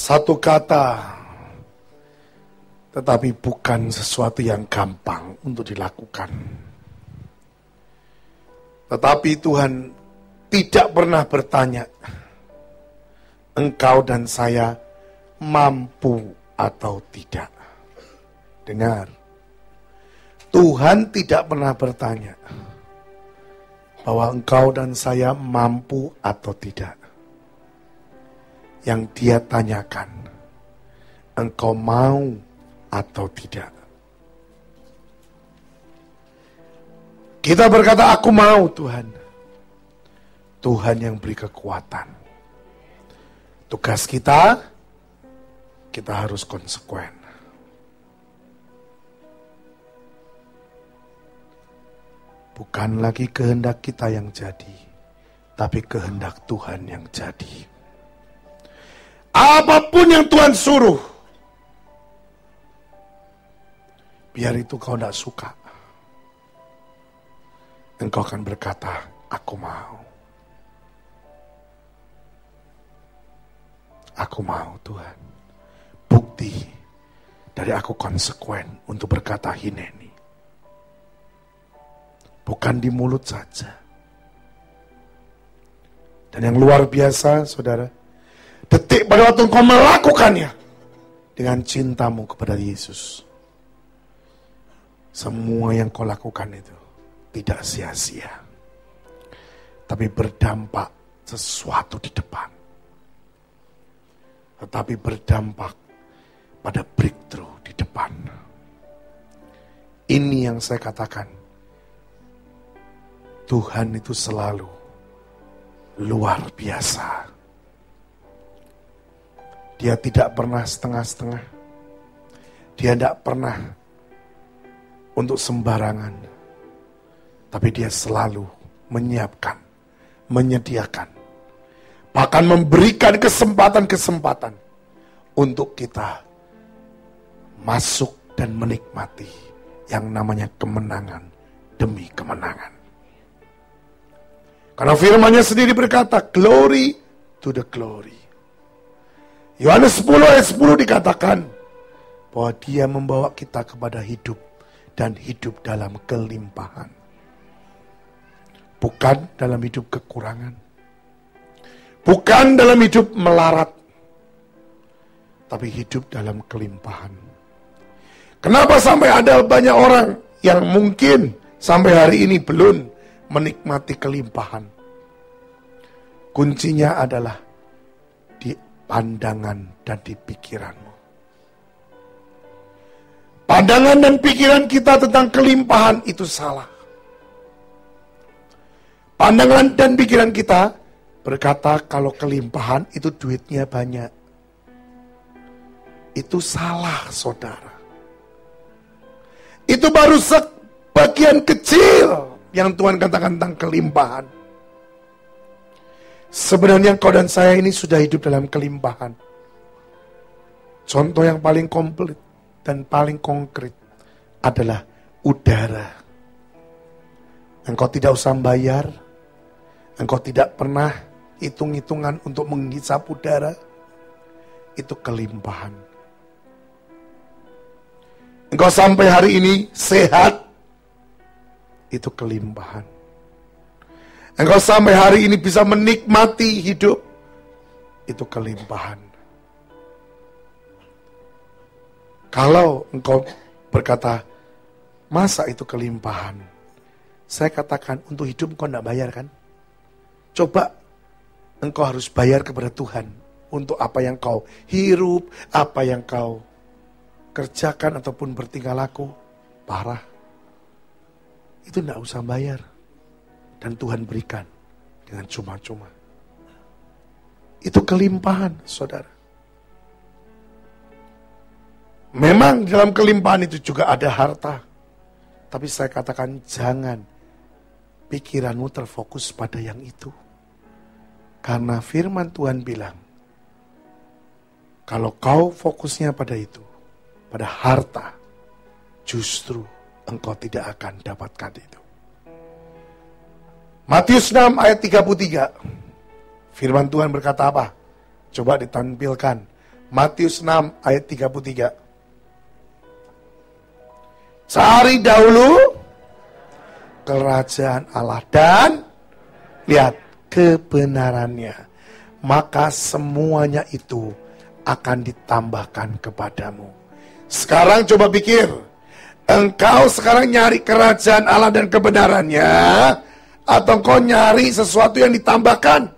Satu kata, tetapi bukan sesuatu yang gampang untuk dilakukan. Tetapi Tuhan tidak pernah bertanya, engkau dan saya mampu atau tidak. Dengar, Tuhan tidak pernah bertanya bahwa engkau dan saya mampu atau tidak. Yang Dia tanyakan, engkau mau atau tidak. Kita berkata, aku mau Tuhan. Tuhan yang beri kekuatan. Tugas kita harus konsekuen. Bukan lagi kehendak kita yang jadi, tapi kehendak Tuhan yang jadi. Apapun yang Tuhan suruh, biar itu kau tidak suka, engkau akan berkata, aku mau. Aku mau Tuhan. Bukti dari aku konsekuen untuk berkata hineni. Bukan di mulut saja. Dan yang luar biasa, saudara, detik pada waktu engkau melakukannya dengan cintamu kepada Yesus, semua yang kau lakukan itu tidak sia-sia, tapi berdampak sesuatu di depan. Tetapi berdampak pada breakthrough di depan. Ini yang saya katakan, Tuhan itu selalu luar biasa. Dia tidak pernah setengah-setengah. Dia tidak pernah untuk sembarangan. Tapi dia selalu menyiapkan, menyediakan. Bahkan memberikan kesempatan-kesempatan untuk kita masuk dan menikmati yang namanya kemenangan demi kemenangan. Karena firman-Nya sendiri berkata, glory to the glory. Yohanes 10 ayat 10 dikatakan bahwa Dia membawa kita kepada hidup dan hidup dalam kelimpahan. Bukan dalam hidup kekurangan. Bukan dalam hidup melarat. Tapi hidup dalam kelimpahan. Kenapa sampai ada banyak orang yang mungkin sampai hari ini belum menikmati kelimpahan? Kuncinya adalah di pandangan dan di pikiranmu. Pandangan dan pikiran kita tentang kelimpahan itu salah. Pandangan dan pikiran kita berkata kalau kelimpahan itu duitnya banyak. Itu salah, saudara. Itu baru sebagian kecil yang Tuhan katakan tentang kelimpahan. Sebenarnya kau dan saya ini sudah hidup dalam kelimpahan. Contoh yang paling komplit dan paling konkret adalah udara. Engkau tidak usah bayar. Engkau tidak pernah hitung-hitungan untuk menghisap udara. Itu kelimpahan. Engkau sampai hari ini sehat. Itu kelimpahan. Engkau sampai hari ini bisa menikmati hidup. Itu kelimpahan. Kalau engkau berkata, masa itu kelimpahan? Saya katakan, untuk hidup engkau tidak bayar kan? Coba engkau harus bayar kepada Tuhan untuk apa yang kau hirup, apa yang kau kerjakan ataupun bertingkah laku. Parah. Itu tidak usah bayar. Dan Tuhan berikan dengan cuma-cuma. Itu kelimpahan, saudara. Memang dalam kelimpahan itu juga ada harta. Tapi saya katakan jangan pikiranmu terfokus pada yang itu. Karena firman Tuhan bilang, kalau kau fokusnya pada itu, pada harta, justru engkau tidak akan dapatkan itu. Matius 6 ayat 33. Firman Tuhan berkata apa? Coba ditampilkan. Matius 6 ayat 33. Cari dahulu kerajaan Allah dan lihat kebenarannya, maka semuanya itu akan ditambahkan kepadamu. Sekarang coba pikir, engkau sekarang nyari kerajaan Allah dan kebenarannya, atau engkau nyari sesuatu yang ditambahkan?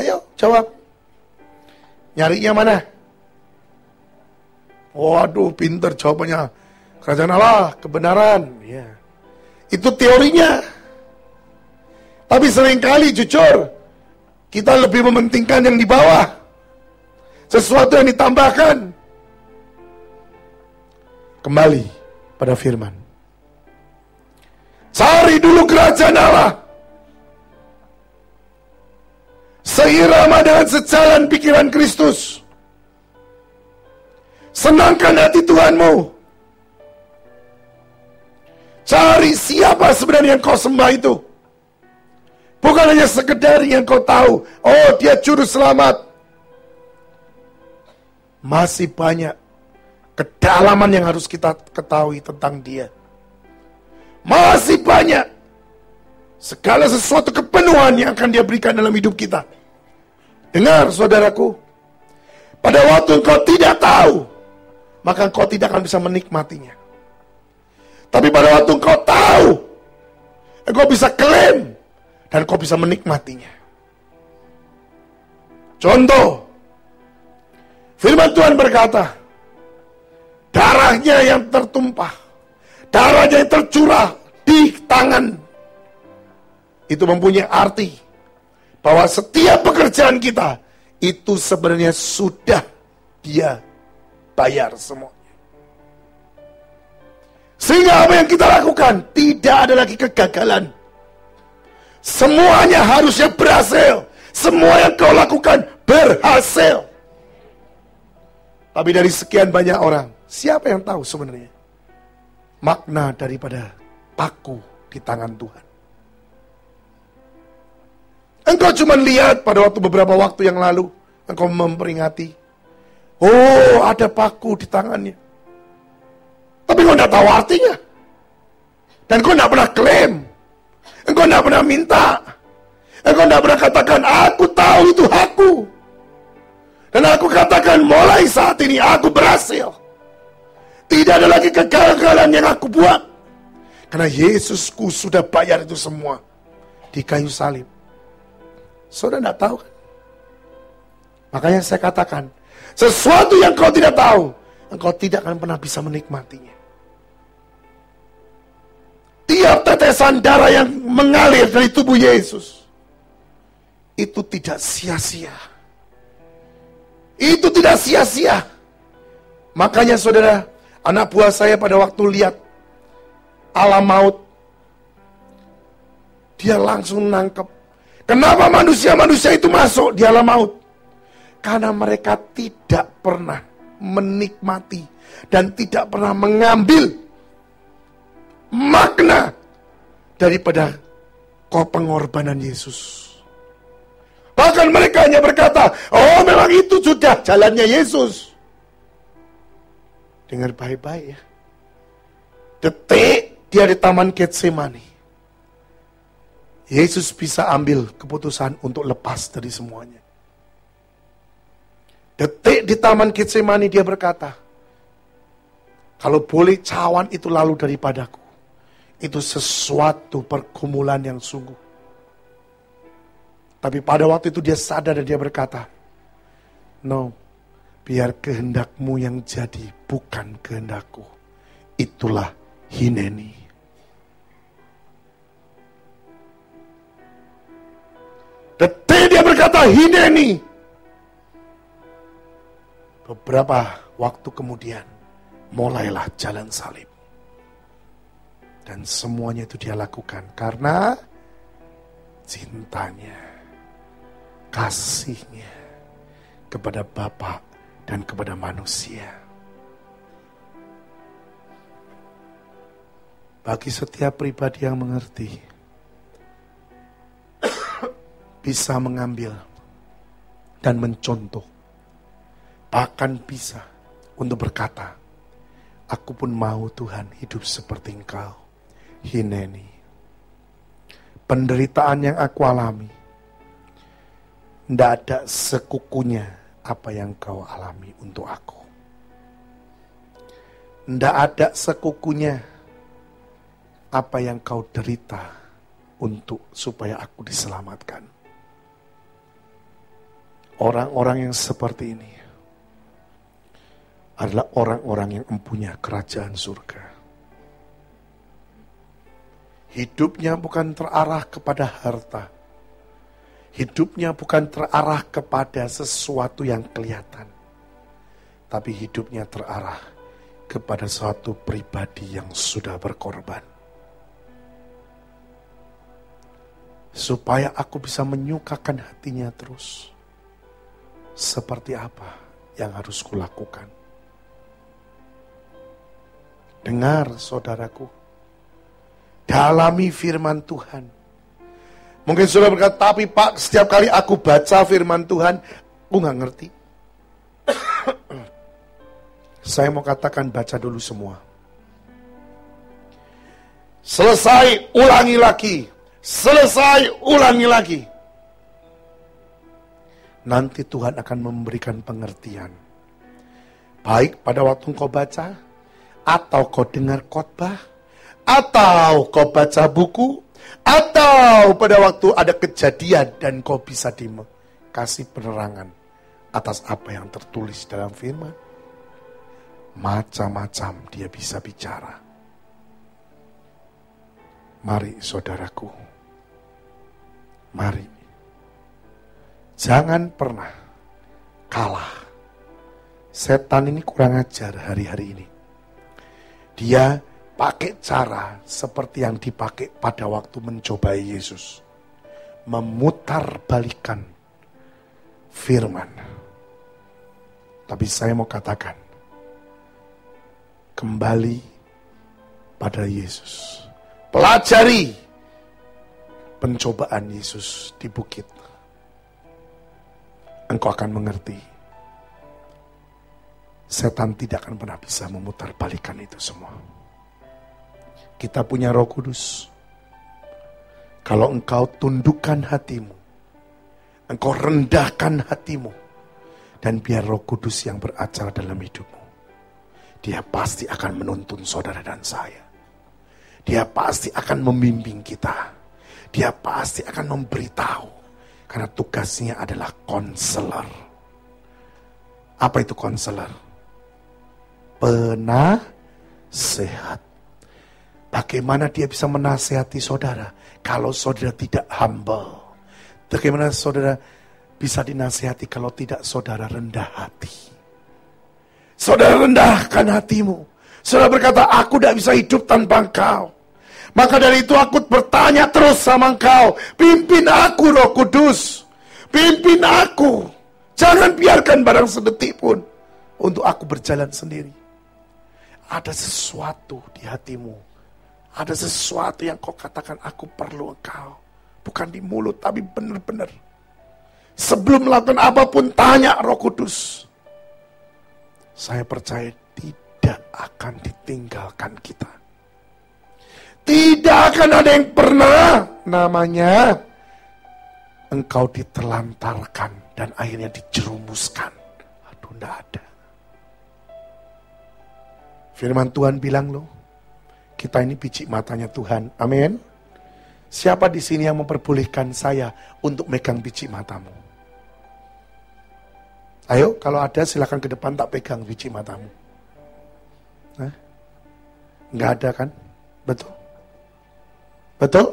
Ayo jawab. Nyarinya mana? Waduh, pinter jawabannya. Kerajaan Allah, kebenaran. Ya. Itu teorinya. Tapi seringkali jujur, kita lebih mementingkan yang di bawah. Sesuatu yang ditambahkan. Kembali pada firman. Cari dulu kerajaan Allah. Seirama dengan sejalan pikiran Kristus. Senangkan hati Tuhanmu. Cari siapa sebenarnya yang kau sembah itu. Bukan hanya sekedar yang kau tahu, oh dia juru selamat. Masih banyak kedalaman yang harus kita ketahui tentang dia. Masih banyak segala sesuatu kepenuhan yang akan dia berikan dalam hidup kita. Dengar saudaraku, pada waktu engkau tidak tahu, maka engkau tidak akan bisa menikmatinya. Tapi pada waktu engkau tahu, engkau bisa klaim, dan engkau bisa menikmatinya. Contoh, firman Tuhan berkata, darahnya yang tertumpah, darahnya yang tercurah di tangan, itu mempunyai arti bahwa setiap pekerjaan kita itu sebenarnya sudah dia bayar semua. Sehingga apa yang kita lakukan tidak ada lagi kegagalan. Semuanya harusnya berhasil. Semua yang kau lakukan berhasil. Tapi dari sekian banyak orang, siapa yang tahu sebenarnya makna daripada paku di tangan Tuhan? Engkau cuma lihat pada waktu beberapa waktu yang lalu, engkau memperingati, oh ada paku di tangannya. Tapi engkau tidak tahu artinya. Dan engkau tidak pernah klaim. Engkau tidak pernah minta. Engkau tidak pernah katakan, aku tahu itu hakku. Dan aku katakan, mulai saat ini aku berhasil. Tidak ada lagi kegagalan yang aku buat. Karena Yesusku sudah bayar itu semua di kayu salib. Saudara tidak tahu kan? Makanya saya katakan, sesuatu yang kau tidak tahu, engkau tidak akan pernah bisa menikmatinya. Tiap tetesan darah yang mengalir dari tubuh Yesus, itu tidak sia-sia. Itu tidak sia-sia. Makanya saudara, anak buah saya pada waktu lihat alam maut, dia langsung nangkep. Kenapa manusia-manusia itu masuk di alam maut? Karena mereka tidak pernah menikmati dan tidak pernah mengambil makna daripada pengorbanan Yesus. Bahkan mereka hanya berkata, oh memang itu sudah jalannya Yesus. Dengar baik-baik ya. Detik dia di Taman Getsemani, Yesus bisa ambil keputusan untuk lepas dari semuanya. Detik di Taman Getsemani dia berkata, kalau boleh cawan itu lalu daripadaku. Itu sesuatu pergumulan yang sungguh. Tapi pada waktu itu dia sadar dan dia berkata, no, biar kehendakmu yang jadi, bukan kehendakku. Itulah Hineni. Detik dia berkata Hineni. Beberapa waktu kemudian, mulailah jalan salib. Dan semuanya itu dia lakukan karena cintanya, kasihnya kepada Bapa dan kepada manusia. Bagi setiap pribadi yang mengerti, bisa mengambil dan mencontoh, bahkan bisa untuk berkata, aku pun mau Tuhan hidup seperti Engkau. Hineni. Penderitaan yang aku alami, tidak ada sekukunya apa yang kau alami untuk aku. Tidak ada sekukunya apa yang kau derita untuk supaya aku diselamatkan. Orang-orang yang seperti ini adalah orang-orang yang mempunyai kerajaan surga. Hidupnya bukan terarah kepada harta. Hidupnya bukan terarah kepada sesuatu yang kelihatan. Tapi hidupnya terarah kepada suatu pribadi yang sudah berkorban. Supaya aku bisa menyukakan hatinya terus. Seperti apa yang harus kulakukan? Dengar saudaraku. Dalami firman Tuhan. Mungkin saudara berkata, tapi Pak, setiap kali aku baca firman Tuhan, aku gak ngerti. Saya mau katakan, baca dulu semua. Selesai, ulangi lagi. Selesai, ulangi lagi. Nanti Tuhan akan memberikan pengertian. Baik pada waktu kau baca, atau kau dengar khotbah, atau kau baca buku, atau pada waktu ada kejadian dan kau bisa dikasih penerangan atas apa yang tertulis dalam firman. Macam-macam dia bisa bicara. Mari saudaraku, mari. Jangan pernah kalah. Setan ini kurang ajar hari-hari ini. Dia pakai cara seperti yang dipakai pada waktu mencobai Yesus. Memutarbalikkan firman. Tapi saya mau katakan, kembali pada Yesus. Pelajari pencobaan Yesus di bukit. Engkau akan mengerti. Setan tidak akan pernah bisa memutarbalikkan itu semua. Kita punya Roh Kudus. Kalau engkau tundukkan hatimu, engkau rendahkan hatimu, dan biar Roh Kudus yang beracara dalam hidupmu, dia pasti akan menuntun saudara dan saya. Dia pasti akan membimbing kita. Dia pasti akan memberitahu, karena tugasnya adalah konselor. Apa itu konselor? Penasehat. Bagaimana dia bisa menasihati saudara kalau saudara tidak humble? Bagaimana saudara bisa dinasihati kalau tidak saudara rendah hati? Saudara rendahkan hatimu. Saudara berkata, aku tidak bisa hidup tanpa engkau. Maka dari itu aku bertanya terus sama engkau. Pimpin aku Roh Kudus. Pimpin aku. Jangan biarkan barang sedetik pun untuk aku berjalan sendiri. Ada sesuatu di hatimu. Ada sesuatu yang kau katakan, aku perlu engkau. Bukan di mulut, tapi benar-benar. Sebelum melakukan apapun, tanya Roh Kudus. Saya percaya tidak akan ditinggalkan kita. Tidak akan ada yang pernah namanya engkau ditelantarkan dan akhirnya dijerumuskan. Aduh, tidak ada. Firman Tuhan bilang loh, kita ini biji matanya Tuhan. Amin. Siapa di sini yang memperbolehkan saya untuk megang biji matamu? Ayo, kalau ada silakan ke depan, tak pegang biji matamu. Enggak ada kan? Betul? Betul?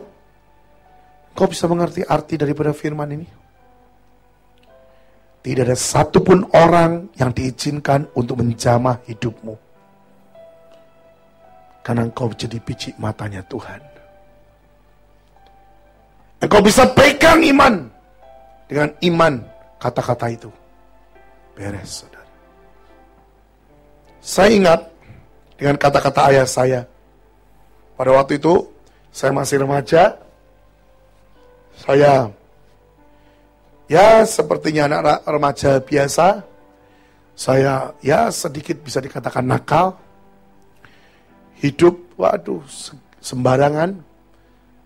Kau bisa mengerti arti daripada firman ini? Tidak ada satupun orang yang diizinkan untuk menjamah hidupmu. Karena engkau jadi biji matanya Tuhan. Engkau bisa pegang iman. Dengan iman kata-kata itu. Beres, saudara. Saya ingat dengan kata-kata ayah saya. Pada waktu itu, saya masih remaja. Saya Ya sepertinya anak remaja biasa, saya ya sedikit bisa dikatakan nakal. Hidup, waduh, sembarangan.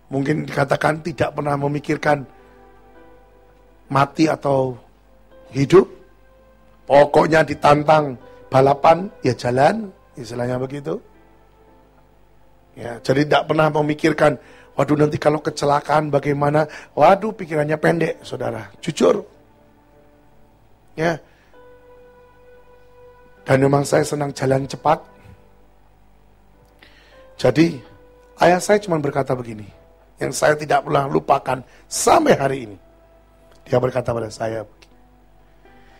Mungkin dikatakan tidak pernah memikirkan mati atau hidup. Pokoknya ditantang balapan, ya jalan, istilahnya begitu. Ya, jadi tidak pernah memikirkan, waduh nanti kalau kecelakaan bagaimana. Waduh, pikirannya pendek, saudara. Jujur. Ya. Dan memang saya senang jalan cepat. Jadi, ayah saya cuma berkata begini, yang saya tidak pernah lupakan sampai hari ini. Dia berkata pada saya,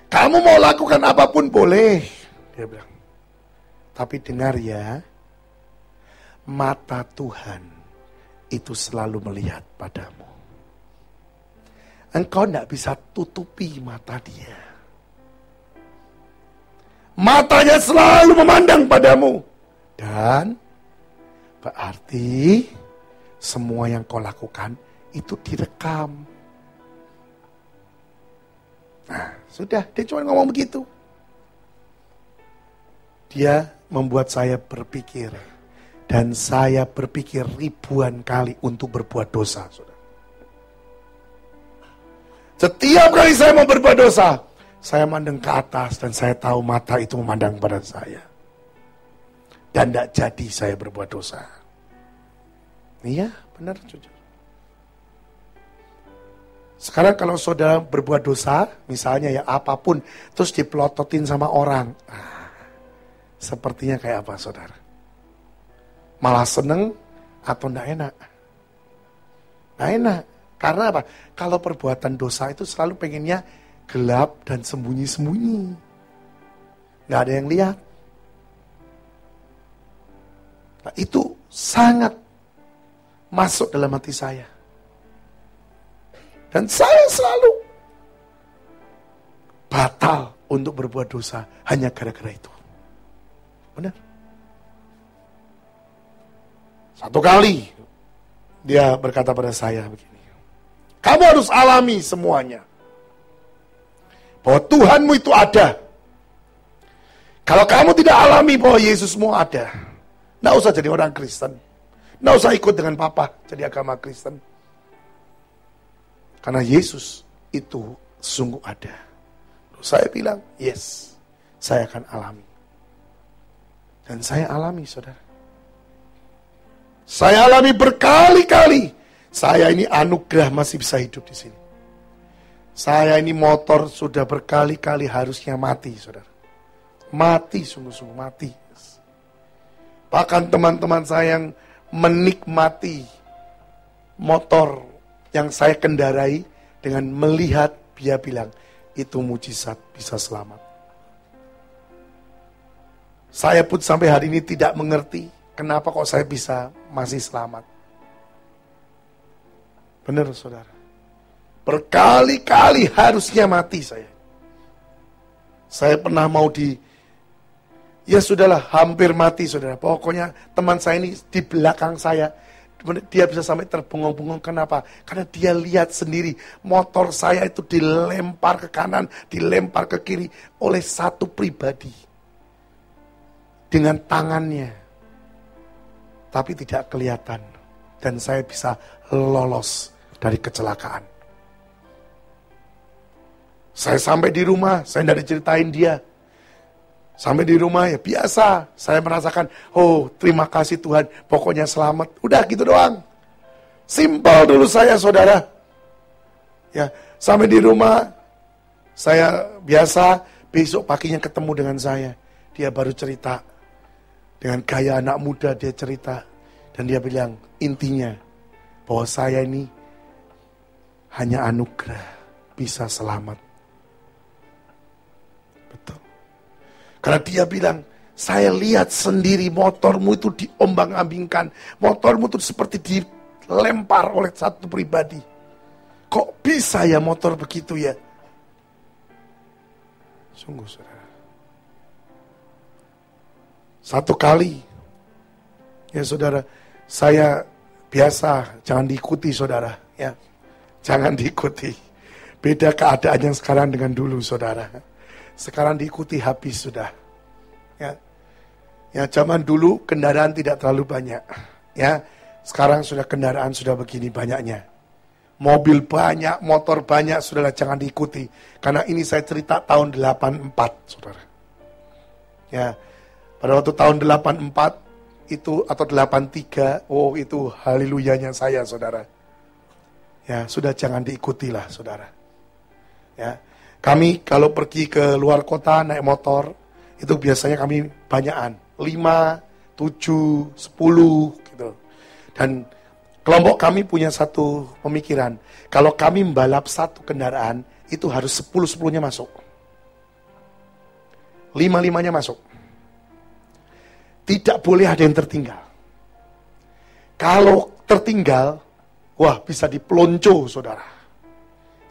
kamu mau lakukan apapun boleh. Dia bilang, tapi dengar ya, mata Tuhan itu selalu melihat padamu. Engkau tidak bisa tutupi mata dia. Matanya selalu memandang padamu. Dan berarti semua yang kau lakukan itu direkam. Nah, sudah, dia cuma ngomong begitu. Dia membuat saya berpikir. Dan saya berpikir ribuan kali untuk berbuat dosa, saudara. Setiap kali saya mau berbuat dosa, saya mandang ke atas dan saya tahu mata itu memandang pada saya. Dan tidak jadi saya berbuat dosa. Iya, benar, jujur. Sekarang kalau saudara berbuat dosa, misalnya ya apapun, terus dipelototin sama orang. Sepertinya kayak apa, saudara? Malah seneng atau enggak enak? Nah enak. Karena apa? Kalau perbuatan dosa itu selalu pengennya gelap dan sembunyi-sembunyi. Nggak ada yang lihat. Nah, itu sangat masuk dalam hati saya. Dan saya selalu batal untuk berbuat dosa hanya gara-gara itu. Benar? Satu kali dia berkata pada saya begini, kamu harus alami semuanya. Bahwa Tuhanmu itu ada. Kalau kamu tidak alami bahwa Yesusmu ada, tidak usah jadi orang Kristen. Tidak usah ikut dengan papa jadi agama Kristen. Karena Yesus itu sungguh ada. Saya bilang, yes, saya akan alami. Dan saya alami, saudara. Saya alami berkali-kali. Saya ini anugerah masih bisa hidup di sini. Saya ini motor sudah berkali-kali harusnya mati, saudara. Mati, sungguh-sungguh mati. Bahkan teman-teman saya yang menikmati motor yang saya kendarai dengan melihat, dia bilang, itu mujizat bisa selamat. Saya pun sampai hari ini tidak mengerti kenapa kok saya bisa masih selamat. Benar, saudara. Berkali-kali harusnya mati saya. Saya pernah mau ya sudahlah, hampir mati, saudara. Pokoknya teman saya ini di belakang saya. Dia bisa sampai terbengong-bengong. Kenapa? Karena dia lihat sendiri motor saya itu dilempar ke kanan, dilempar ke kiri oleh satu pribadi. Dengan tangannya. Tapi tidak kelihatan. Dan saya bisa lolos dari kecelakaan. Saya sampai di rumah, saya tidak diceritain dia. Sampai di rumah ya biasa, saya merasakan, oh terima kasih Tuhan, pokoknya selamat. Udah gitu doang. Simpel dulu saya, saudara. Ya, sampai di rumah, saya biasa, besok paginya ketemu dengan saya. Dia baru cerita. Dengan gaya anak muda dia cerita. Dan dia bilang, intinya, bahwa saya ini hanya anugerah, bisa selamat. Betul. Karena dia bilang, saya lihat sendiri motormu itu diombang-ambingkan. Motormu itu seperti dilempar oleh satu pribadi. Kok bisa ya motor begitu ya? Sungguh, saudara. Satu kali, ya saudara, saya biasa, jangan diikuti saudara. Ya, jangan diikuti. Beda keadaan yang sekarang dengan dulu, saudara. Sekarang diikuti habis sudah. Ya, zaman dulu kendaraan tidak terlalu banyak. Ya, sekarang sudah kendaraan sudah begini banyaknya. Mobil banyak, motor banyak, saudara, jangan diikuti. Karena ini saya cerita tahun 84, saudara. Ya, pada waktu tahun 84 itu atau 83, oh itu haleluyanya saya, saudara. Ya, sudah jangan diikutilah, saudara. Ya, kami kalau pergi ke luar kota naik motor, itu biasanya kami banyakan, 5, 7, 10 gitu. Dan kelompok kami punya satu pemikiran, kalau kami membalap satu kendaraan, itu harus 10-10-nya masuk. 5-5-nya masuk. Tidak boleh ada yang tertinggal. Kalau tertinggal, wah bisa dipelonco, saudara.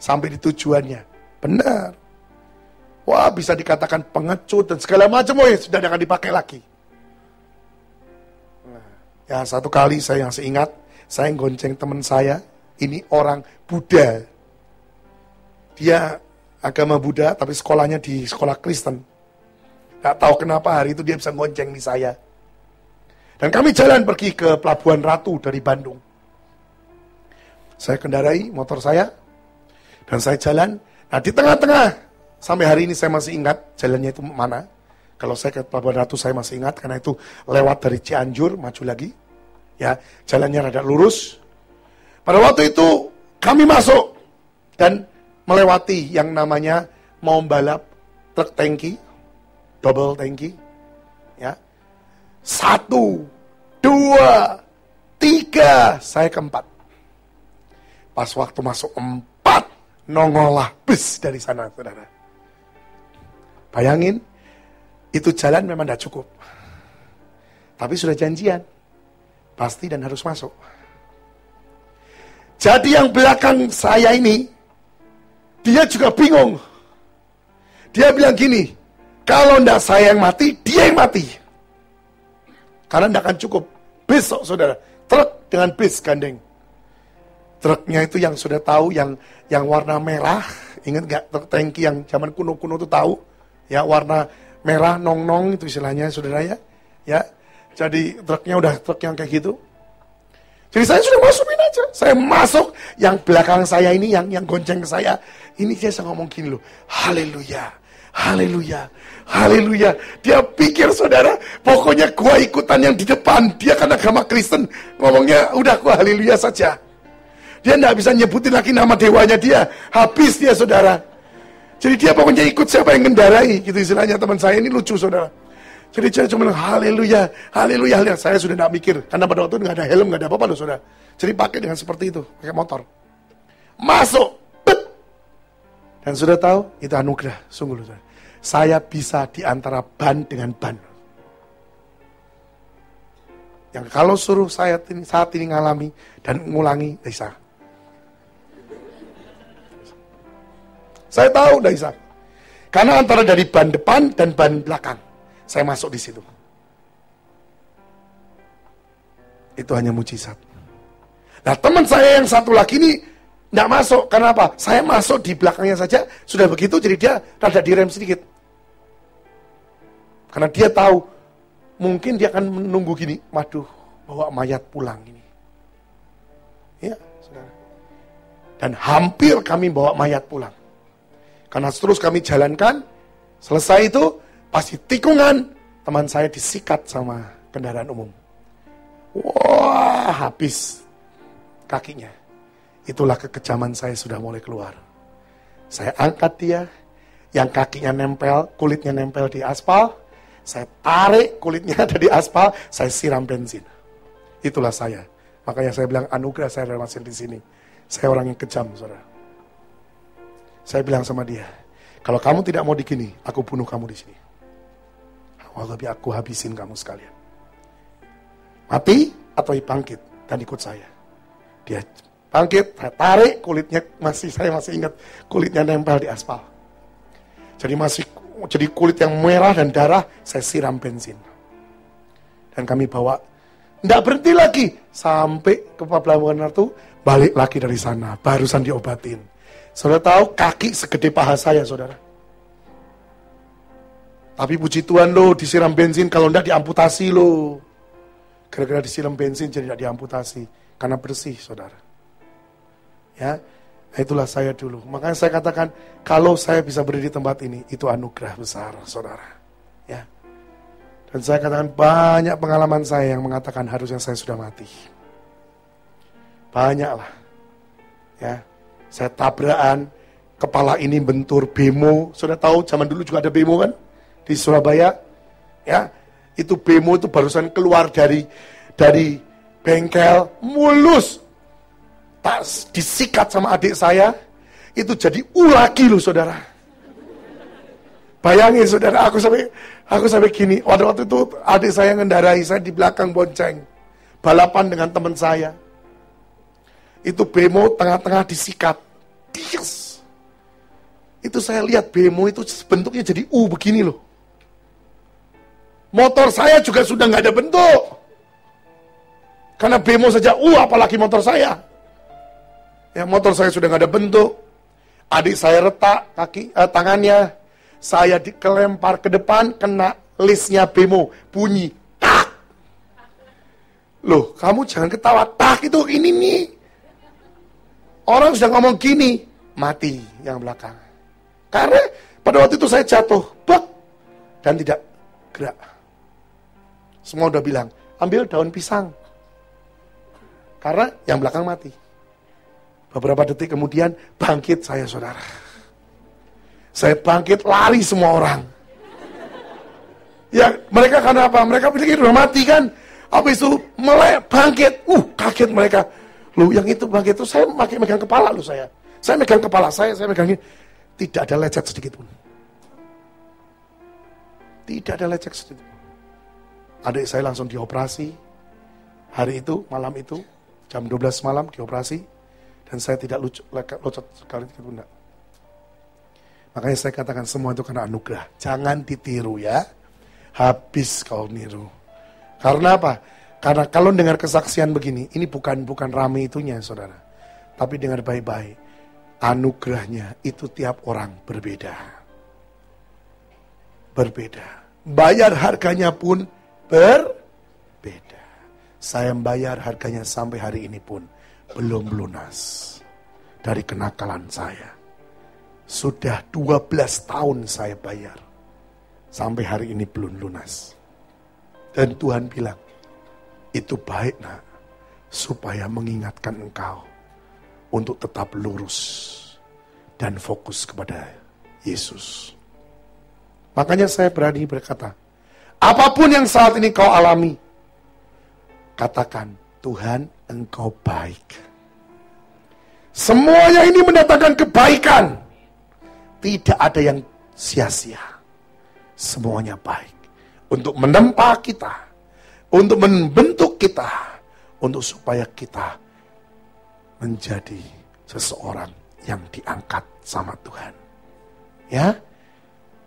Sampai di tujuannya. Benar. Wah bisa dikatakan pengecut dan segala macam, sudah akan dipakai lagi. Ya, satu kali saya masih ingat, saya gonceng teman saya, ini orang Buddha. Dia agama Buddha, tapi sekolahnya di sekolah Kristen. Gak tahu kenapa hari itu dia bisa gonceng di saya. Dan kami jalan pergi ke Pelabuhan Ratu dari Bandung. Saya kendarai motor saya, dan saya jalan. Nah di tengah-tengah, sampai hari ini saya masih ingat jalannya itu mana. Kalau saya ke Pelabuhan Ratu saya masih ingat, karena itu lewat dari Cianjur, maju lagi. Ya, jalannya rada lurus. Pada waktu itu kami masuk dan melewati yang namanya mau balap truk tangki, double tangki. Ya, 1, 2, 3, saya keempat. Pas waktu masuk 4, nongollah bus dari sana, saudara. Bayangin, itu jalan memang tidak cukup. Tapi sudah janjian, pasti dan harus masuk. Jadi yang belakang saya ini, dia juga bingung. Dia bilang gini, kalau tidak saya yang mati, dia yang mati. Karena tidak akan cukup. Besok, saudara, truk dengan bis gandeng. Truknya itu yang sudah tahu, yang warna merah. Ingat gak truk tangki yang zaman kuno-kuno itu tahu? Ya, warna merah, nong-nong itu istilahnya, saudara ya. Ya, jadi truknya udah truk yang kayak gitu. Jadi saya sudah masukin aja. Saya masuk, yang belakang saya ini, yang gonceng saya. Ini dia ngomong gini loh, haleluya, haleluya, haleluya. Dia pikir, saudara, pokoknya gua ikutan yang di depan. Dia kan agama Kristen, ngomongnya udah gua haleluya saja. Dia tidak bisa nyebutin lagi nama dewanya dia. Habis dia, saudara. Jadi dia pokoknya ikut siapa yang kendarai. Gitu istilahnya teman saya ini lucu, saudara. Jadi dia cuma bilang, haleluya, haleluya, haleluya. Saya sudah tidak mikir. Karena pada waktu itu nggak ada helm, nggak ada apa-apa loh, saudara. Jadi pakai dengan seperti itu. Pakai motor. Masuk. Bet. Dan sudah tahu, itu anugerah. Sungguh loh, saudara. Saya bisa di antara ban dengan ban. Yang kalau suruh saya saat ini ngalami dan ngulangi, bisa. Saya tahu udah bisa. Karena antara dari ban depan dan ban belakang, saya masuk di situ. Itu hanya mujizat. Nah, teman saya yang satu lagi ini nggak masuk. Karena apa? Saya masuk di belakangnya saja, sudah begitu, jadi dia rada direm sedikit. Karena dia tahu, mungkin dia akan menunggu gini, waduh, bawa mayat pulang ini. Ya, saudara. Dan hampir kami bawa mayat pulang. Karena terus kami jalankan, selesai itu, pas di tikungan, teman saya disikat sama kendaraan umum. Wah, habis kakinya. Itulah kekejaman saya sudah mulai keluar. Saya angkat dia, yang kakinya nempel, kulitnya nempel di aspal, saya tarik kulitnya ada di aspal, saya siram bensin. Itulah saya. Makanya saya bilang anugerah saya masih di sini. Saya orang yang kejam, saudara. Saya bilang sama dia, kalau kamu tidak mau digini, aku bunuh kamu di sini. Wallahi aku habisin kamu sekalian. Mati atau bangkit dan ikut saya. Dia bangkit, saya tarik kulitnya, saya masih ingat kulitnya nempel di aspal. Jadi kulit yang merah dan darah, saya siram bensin. Dan kami bawa, tidak berhenti lagi sampai ke Pelabuhan Ratu, balik lagi dari sana, barusan diobatin. Saudara tahu kaki segede paha saya, saudara. Tapi puji Tuhan loh, disiram bensin, kalau enggak diamputasi loh. Gara-gara disiram bensin jadi tidak diamputasi. Karena bersih, saudara. Ya, itulah saya dulu. Makanya saya katakan, kalau saya bisa berdiri di tempat ini, itu anugerah besar, saudara. Ya. Dan saya katakan banyak pengalaman saya yang mengatakan harusnya saya sudah mati. Banyaklah. Ya. Saya tabrakan, kepala ini bentur bemo. Sudah tahu zaman dulu juga ada bemo kan? Di Surabaya. Ya, itu bemo itu barusan keluar dari bengkel, mulus. Tak disikat sama adik saya, itu jadi lagi loh, saudara. Bayangin, saudara, aku sampai gini. Waktu itu adik saya ngendarai, saya di belakang bonceng. Balapan dengan teman saya. Itu bemo tengah-tengah disikat. Yes. Itu saya lihat bemo itu bentuknya jadi begini loh. Motor saya juga sudah nggak ada bentuk. Karena bemo saja apalagi motor saya. Ya, motor saya sudah nggak ada bentuk. Adik saya retak tangannya. Saya kelempar ke depan, kena lisnya bemo, bunyi tak. Loh, kamu jangan ketawa, tak itu ini nih. Orang sudah ngomong gini, mati yang belakang. Karena pada waktu itu saya jatuh, dan tidak gerak. Semua udah bilang, ambil daun pisang. Karena yang belakang mati. Beberapa detik kemudian, bangkit saya, saudara. Saya bangkit, lari semua orang. Ya, mereka karena apa? Mereka pikir udah mati kan? Habis itu bangkit, kaget mereka. Loh, yang itu bangkit itu saya megang kepala loh saya. Saya megang kepala saya megang ini. Tidak ada lecet sedikit pun. Tidak ada lecet sedikit pun. Adik saya langsung dioperasi. Hari itu, malam itu, jam 12 malam dioperasi. Dan saya tidak locot sekali pun enggak. Makanya saya katakan semua itu karena anugerah. Jangan ditiru ya. Habis kau niru. Karena apa? Karena kalau dengar kesaksian begini, ini bukan rame itunya, saudara. Tapi dengar baik-baik. Anugerahnya itu tiap orang berbeda. Berbeda. Bayar harganya pun berbeda. Saya membayar harganya sampai hari ini pun belum lunas. Dari kenakalan saya. Sudah 12 tahun saya bayar. Sampai hari ini belum lunas. Dan Tuhan bilang, itu baik nak, supaya mengingatkan engkau untuk tetap lurus dan fokus kepada Yesus. Makanya saya berani berkata, apapun yang saat ini kau alami, katakan, Tuhan engkau baik. Semuanya ini mendatangkan kebaikan. Tidak ada yang sia-sia. Semuanya baik. Untuk menempa kita. Untuk membentuk kita. Untuk supaya kita menjadi seseorang yang diangkat sama Tuhan. Ya.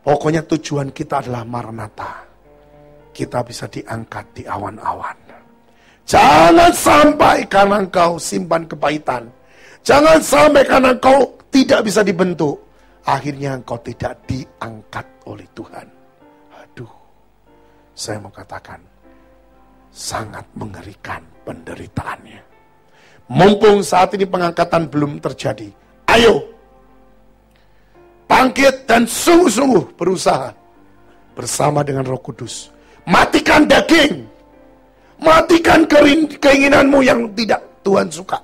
Pokoknya tujuan kita adalah Maranatha. Kita bisa diangkat di awan-awan. Jangan sampai karena engkau simpan kepahitan. Jangan sampai karena engkau tidak bisa dibentuk. Akhirnya engkau tidak diangkat oleh Tuhan. Aduh. Saya mau katakan. Sangat mengerikan penderitaannya. Mumpung saat ini pengangkatan belum terjadi. Ayo. Bangkit dan sungguh-sungguh berusaha. Bersama dengan Roh Kudus. Matikan daging. Matikan keinginanmu yang tidak Tuhan suka.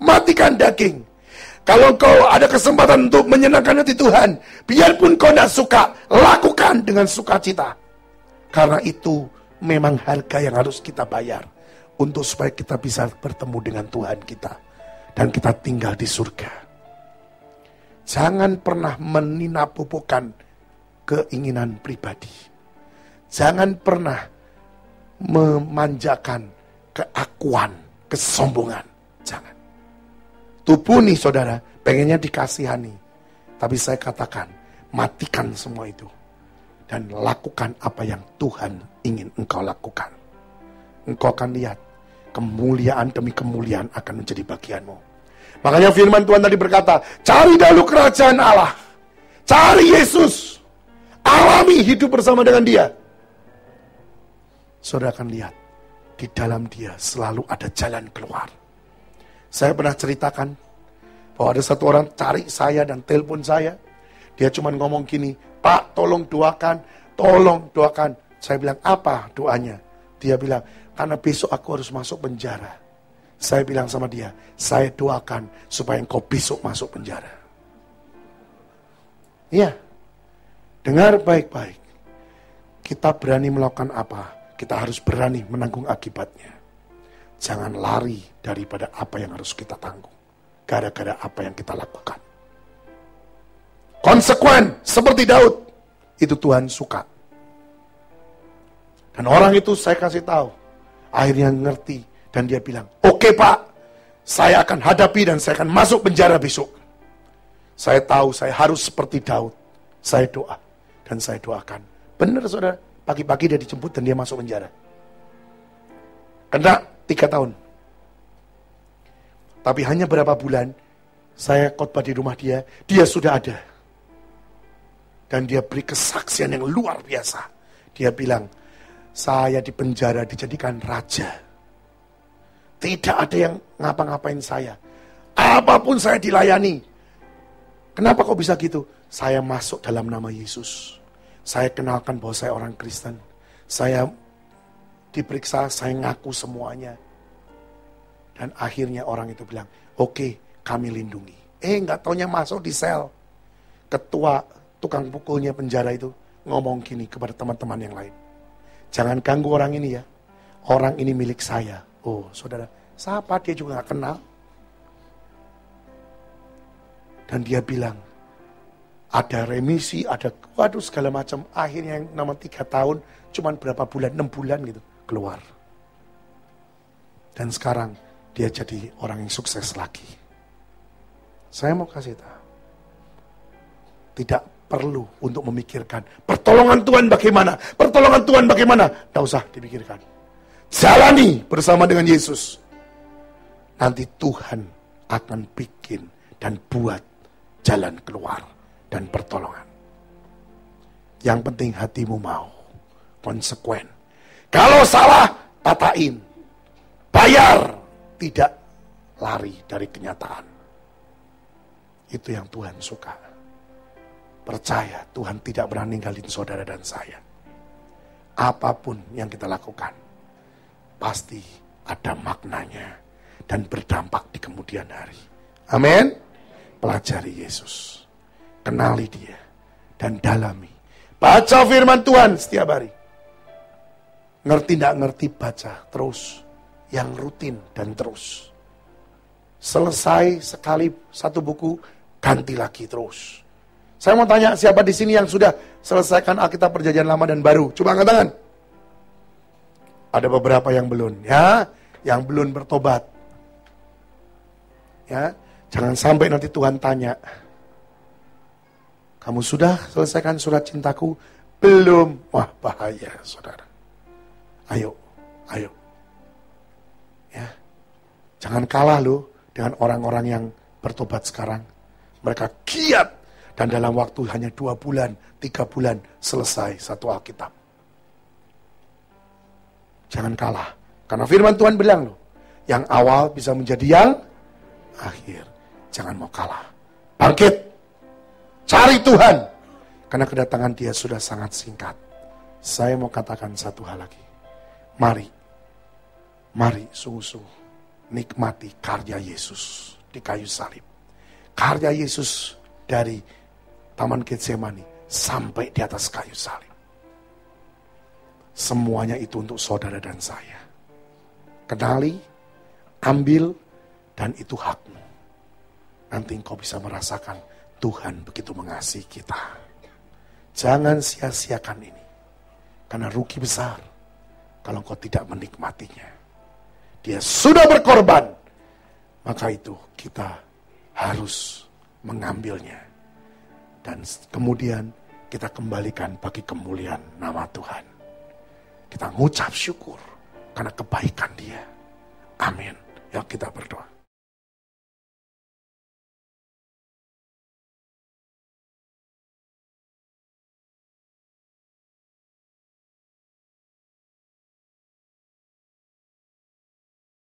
Matikan daging. Kalau kau ada kesempatan untuk menyenangkan hati Tuhan, biarpun kau tidak suka, lakukan dengan sukacita. Karena itu memang harga yang harus kita bayar. Untuk supaya kita bisa bertemu dengan Tuhan kita. Dan kita tinggal di surga. Jangan pernah meninabobokan keinginan pribadi. Jangan pernah memanjakan keakuan, kesombongan. Jangan. Tubuh nih saudara, pengennya dikasihani. Tapi saya katakan, matikan semua itu. Dan lakukan apa yang Tuhan ingin engkau lakukan. Engkau akan lihat, kemuliaan demi kemuliaan akan menjadi bagianmu. Makanya firman Tuhan tadi berkata, cari dahulu kerajaan Allah. Cari Yesus. Alami hidup bersama dengan dia. Saudara akan lihat, di dalam dia selalu ada jalan keluar. Saya pernah ceritakan, bahwa ada satu orang cari saya dan telepon saya. Dia cuma ngomong gini, Pak tolong doakan, tolong doakan. Saya bilang, apa doanya? Dia bilang, karena besok aku harus masuk penjara. Saya bilang sama dia, saya doakan supaya engkau besok masuk penjara. Iya, dengar baik-baik. Kita berani melakukan apa? Kita harus berani menanggung akibatnya. Jangan lari daripada apa yang harus kita tanggung. Gara-gara apa yang kita lakukan. Konsekuen seperti Daud. Itu Tuhan suka. Dan orang itu saya kasih tahu. Akhirnya ngerti. Dan dia bilang, oke Pak, saya akan hadapi dan saya akan masuk penjara besok. Saya tahu saya harus seperti Daud. Saya doa. Dan saya doakan. Benar saudara, pagi-pagi dia dijemput dan dia masuk penjara. Kena 3 tahun. Tapi hanya berapa bulan, saya khotbah di rumah dia sudah ada. Dan dia beri kesaksian yang luar biasa. Dia bilang, saya di penjara dijadikan raja. Tidak ada yang ngapa-ngapain saya. Apapun saya dilayani. Kenapa kok bisa gitu? Saya masuk dalam nama Yesus. Saya kenalkan bahwa saya orang Kristen. Saya diperiksa, saya ngaku semuanya. Dan akhirnya orang itu bilang, oke, kami lindungi. Nggak taunya masuk di sel. Ketua tukang pukulnya penjara itu ngomong gini kepada teman-teman yang lain. Jangan ganggu orang ini ya. Orang ini milik saya. Oh saudara, siapa dia juga gak kenal. Dan dia bilang, ada remisi, ada waduh segala macam. Akhirnya yang nama 3 tahun, cuman berapa bulan, 6 bulan gitu, keluar. Dan sekarang dia jadi orang yang sukses lagi. Saya mau kasih tahu. Tidak perlu untuk memikirkan pertolongan Tuhan bagaimana, pertolongan Tuhan bagaimana. Tidak usah dipikirkan. Jalani bersama dengan Yesus. Nanti Tuhan akan bikin dan buat jalan keluar dan pertolongan. Yang penting hatimu mau konsekuen. Kalau salah, tatain. Bayar, tidak lari dari kenyataan. Itu yang Tuhan suka. Percaya Tuhan tidak pernah ninggalin saudara dan saya. Apapun yang kita lakukan, pasti ada maknanya dan berdampak di kemudian hari. Amin. Pelajari Yesus. Kenali dia dan dalami. Baca firman Tuhan setiap hari. Ngerti tidak ngerti, baca terus. Yang rutin dan terus. Selesai sekali satu buku, ganti lagi terus. Saya mau tanya, siapa di sini yang sudah selesaikan Alkitab Perjanjian Lama dan Baru? Coba angkat tangan. Ada beberapa yang belum, ya, yang belum bertobat. Ya, jangan sampai nanti Tuhan tanya, kamu sudah selesaikan surat cintaku? Belum. Wah, bahaya, saudara. Ayo. Ya, jangan kalah loh dengan orang-orang yang bertobat sekarang. Mereka giat. Dan dalam waktu hanya 2 bulan, 3 bulan, selesai satu Alkitab. Jangan kalah. Karena firman Tuhan bilang loh, yang awal bisa menjadi yang akhir. Jangan mau kalah. Bangkit. Cari Tuhan. Karena kedatangan dia sudah sangat singkat. Saya mau katakan satu hal lagi. Mari sungguh-sungguh nikmati karya Yesus di kayu salib. Karya Yesus dari Taman Getsemani sampai di atas kayu salib. Semuanya itu untuk saudara dan saya. Kenali, ambil, dan itu hakmu. Nanti engkau bisa merasakan Tuhan begitu mengasihi kita. Jangan sia-siakan ini. Karena rugi besar kalau engkau tidak menikmatinya. Dia sudah berkorban. Maka itu kita harus mengambilnya. Dan kemudian kita kembalikan bagi kemuliaan nama Tuhan. Kita ngucap syukur karena kebaikan dia. Amin. Yuk kita berdoa.